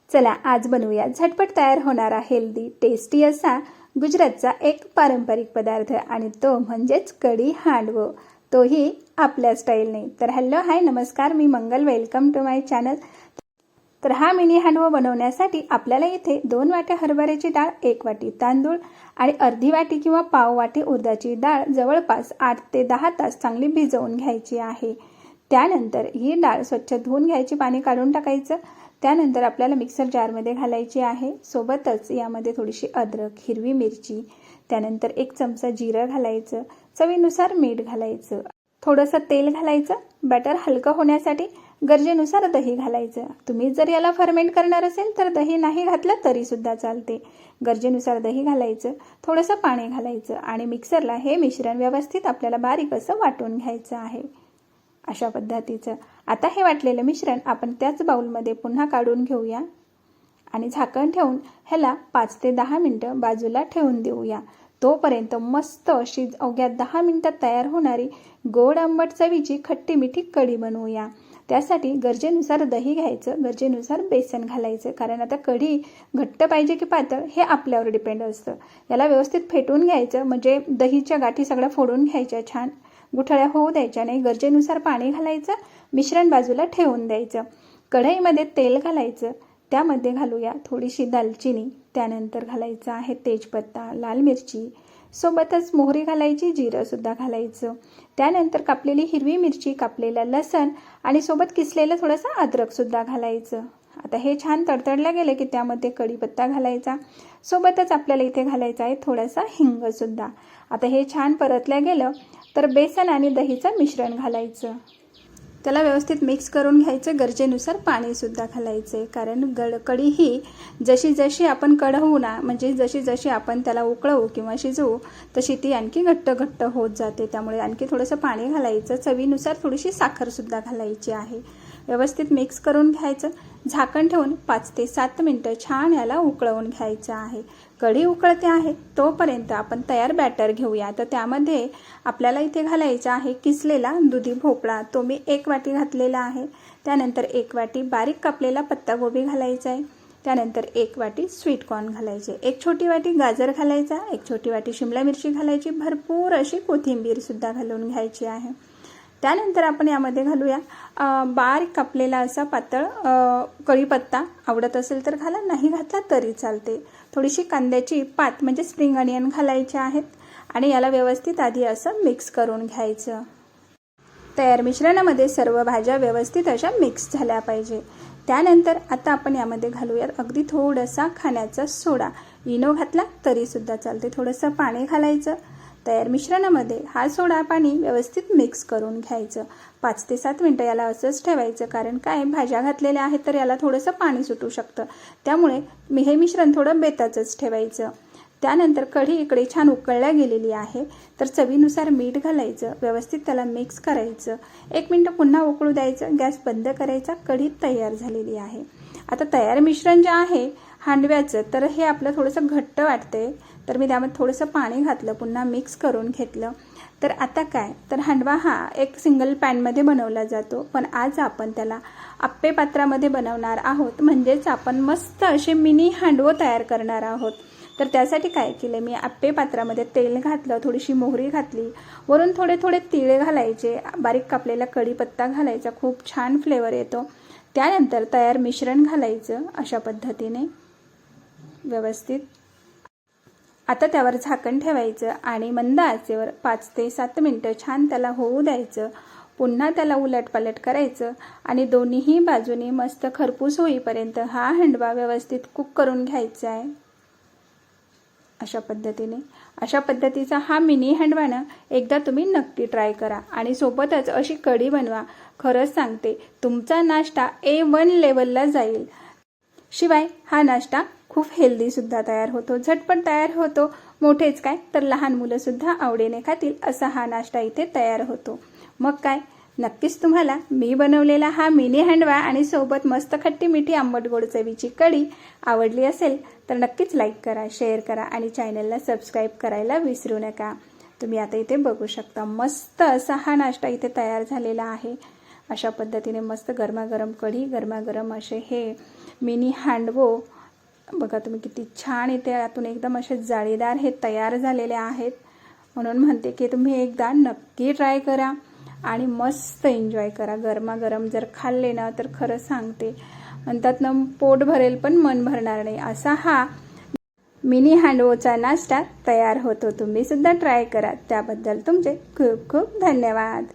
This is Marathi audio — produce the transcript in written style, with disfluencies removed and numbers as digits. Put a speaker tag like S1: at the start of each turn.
S1: चला आज बनवूया झटपट तयार होणारा हेल्दी टेस्टी असा गुजरातचा एक पारंपरिक पदार्थ आणि तो म्हणजेच कढी हांडवो, तोही आपल्या स्टाईलने। तर हॅलो हाय नमस्कार, मी मंगल, वेलकम टू माय चॅनल। तर हा मिनी हांडवो बनवण्यासाठी आपल्याला इथे 2 वाट्या हरभऱ्याची डाळ, 1 वाटी तांदूळ आणि अर्धी वाटी किंवा पाव वाटी उडदाची डाळ जवळपास 8 ते 10 तास चांगली भिजवून घ्यायची आहे। त्यानंतर ही डाळ स्वच्छ धुवून घ्यायची, पाणी काढून टाकायचं। त्यानंतर आपल्याला मिक्सर जारमध्ये घालायची आहे। सोबतच यामध्ये थोडीशी अद्रक, हिरवी मिरची, त्यानंतर 1 चमचा जिरं घालायचं, चवीनुसार मीठ घालायचं, थोडंसं तेल घालायचं। बॅटर हलकं होण्यासाठी गरजेनुसार दही घालायचं। तुम्ही जर याला फर्मेंट करणार असेल तर दही नाही घातलं तरी सुद्धा चालते। गरजेनुसार दही घालायचं, थोडंसं पाणी घालायचं आणि मिक्सरला हे मिश्रण व्यवस्थित आपल्याला बारीक असं वाटून घ्यायचं आहे, अशा पद्धतीचं। आता हे वाटलेलं मिश्रण आपण त्याच बाउलमध्ये पुन्हा काढून घेऊया आणि झाकण ठेवून ह्याला 5 ते 10 मिनिटं बाजूला ठेवून देऊया। तोपर्यंत मस्त अशी अवघ्या 10 मिनिटात तयार होणारी गोड आंबट चवीची खट्टी मिठी कढी बनवूया। त्यासाठी गरजेनुसार दही घ्यायचं, गरजेनुसार बेसन घालायचं, कारण आता कढी घट्ट पाहिजे की पातळ हे आपल्यावर डिपेंड असतं। याला व्यवस्थित फेटून घ्यायचं, म्हणजे दहीच्या गाठी सगळ्या फोडून घ्यायच्या, छान गुठळ्या होऊ द्यायच्या नाही। गरजेनुसार पाणी घालायचं, मिश्रण बाजूला ठेवून द्यायचं। कढईमध्ये तेल घालायचं, त्यामध्ये घालूया थोडीशी दालचिनी, त्यानंतर घालायचं आहे तेजपत्ता, लाल मिरची, सोबतच मोहरी घालायची, जिरं सुद्धा घालायचं। त्यानंतर कापलेली हिरवी मिरची, कापलेला लसण आणि सोबत किसलेलं थोडंसं अद्रक सुद्धा घालायचं। आता हे छान तडतडलं गेले की त्यामध्ये कढीपत्ता घालायचा, सोबतच आपल्याला इथे घालायचा आहे थोडासा हिंग सुद्धा। आता हे छान परतलं गेलं तर बेसन आणि दहीचं मिश्रण घालायचं, त्याला व्यवस्थित मिक्स करून घ्यायचं। गरजेनुसार पाणी सुद्धा घालायचे, कारण कढी ही जशी जशी आपण कढवू ना, म्हणजे जशी जशी आपण त्याला उकळवू किंवा शिजवू तशी ती आणखी घट्ट घट्ट होत जाते। त्यामुळे आणखी थोडंसं पाणी घालायचं, चवीनुसार थोडीशी साखर सुद्धा घालायची आहे। व्यवस्थित मिक्स करून घ्यायचं, झाकण ठेवून 5 ते 7 मिनिटं छान याला उकळवून घ्यायचं आहे। कढी उकळते आहे तोपर्यंत आपण तयार बॅटर घेऊया। तर त्यामध्ये आपल्याला इथे घालायचा आहे किसलेला दुधी भोपळा, तो मी 1 वाटी घातलेला आहे। त्यानंतर 1 वाटी बारीक कापलेला पत्तागोबी घालायचा आहे। त्यानंतर 1 वाटी स्वीट कॉर्न घालायचे, 1 छोटी वाटी गाजर घालायचा, 1 छोटी वाटी शिमला मिरची घालायची, भरपूर अशी कोथिंबीर सुद्धा घालून घ्यायची आहे। त्यानंतर आपण यामध्ये घालूया बारीक कापलेला असा पातळ कढीपत्ता, आवडत असेल तर घाला, नाही घातला तरी चालते। थोडीशी कांद्याची पात म्हणजे स्प्रिंग अनियन घालायचे आहेत आणि याला व्यवस्थित आधी असं मिक्स करून घ्यायचं। तयार मिश्रणामध्ये सर्व भाज्या व्यवस्थित अशा मिक्स झाल्या पाहिजे। त्यानंतर आता आपण यामध्ये घालूयात अगदी थोडासा खाण्याचा सोडा, इनो घातला तरी सुद्धा चालते, थोडंसं पाणी घालायचं। तयार मिश्रणामध्ये हा सोडा पाणी व्यवस्थित मिक्स करून घ्यायचं। 5 ते 7 मिनिटं याला असंच ठेवायचं, कारण काय भाज्या घातलेल्या आहेत तर याला थोडंसं पाणी सुटू शकतं, त्यामुळे हे मिश्रण थोडं बेताचंच ठेवायचं। त्यानंतर कढी इकडे छान उकळल्या गेलेली आहे, तर चवीनुसार मीठ घालायचं, व्यवस्थित त्याला मिक्स करायचं, 1 मिनिट पुन्हा उकळू द्यायचं, गॅस बंद करायचा। कढी तयार झालेली आहे। आता तयार मिश्रण जे आहे हांडव्याचं, तर हे आपलं थोडंसं घट्ट वाटतंय, तर मी त्यामध्ये थोडंसं पाणी घातलं, पुन्हा मिक्स करून घेतलं। तर आता काय, तर हांडवा हा एक सिंगल पॅनमध्ये बनवला जातो, पण आज आपण त्याला आप्पे पात्रामध्ये बनवणार आहोत, म्हणजेच आपण मस्त असे मिनी हांडवो तयार करणार आहोत। तर त्यासाठी काय केलं, मी आप्पे पात्रामध्ये तेल घातलं, थोडीशी मोहरी घातली, वरून थोडे थोडे तिळे घालायचे, बारीक कापलेला कढीपत्ता घालायचा, खूप छान फ्लेवर येतो। त्यानंतर तयार मिश्रण घालायचं अशा पद्धतीने व्यवस्थित। आता त्यावर झाकण ठेवायचं आणि मंद आचेवर 5 ते 7 मिनिटं छान त्याला होऊ द्यायचं। पुन्हा त्याला उलटपालट करायचं आणि दोन्ही बाजूनी मस्त खरपूस होईपर्यंत हा हांडवा व्यवस्थित कुक करून घ्यायचा आहे, अशा पद्धतीने। अशा पद्धतीचा हा मिनी हांडवा ना एकदा तुम्ही नक्की ट्राय करा आणि सोबतच अशी कढी बनवा। खरंच सांगते, तुमचा नाश्ता A1 लेवलला जाईल। शिवाय हा नाश्ता खूप हेल्दी सुद्धा तयार होतो, झटपट तयार होतो, मोठेच काय तर लहान मुलं सुद्धा आवडीने खातील असा हा नाश्ता इथे तयार होतो। मग काय, नक्कीच तुम्हाला मी बनवलेला हा मिनी हांडवा आणि सोबत मस्त खट्टी मिठी आंबट गोड चवीची कढी आवडली असेल तर नक्कीच लाईक करा, शेअर करा आणि चॅनलला सबस्क्राईब करायला विसरू नका। तुम्ही आता इथे बघू शकता, मस्त असा हा नाश्ता इथे तयार झालेला आहे। अशा पद्धतीने मस्त गरमागरम कढी, गरमागरम असे हे मिनी हांडवो बघा तुम्ही किती छान इथे आतून एकदम असे जाळीदार हे तयार झालेले आहेत. म्हणून म्हणते की तुम्ही एकदा नक्की ट्राय करा आणि मस्त एन्जॉय करा. गरमागरम जर खाल्ले ना तर खरं सांगते म्हणतात ना पोट भरेल पण मन भरणार नाही, असा हा मिनी हांडवोचा नाश्ता तयार होतो. तुम्ही सुद्धा ट्राय करा. त्याबद्दल तुमचे खूप खूप धन्यवाद.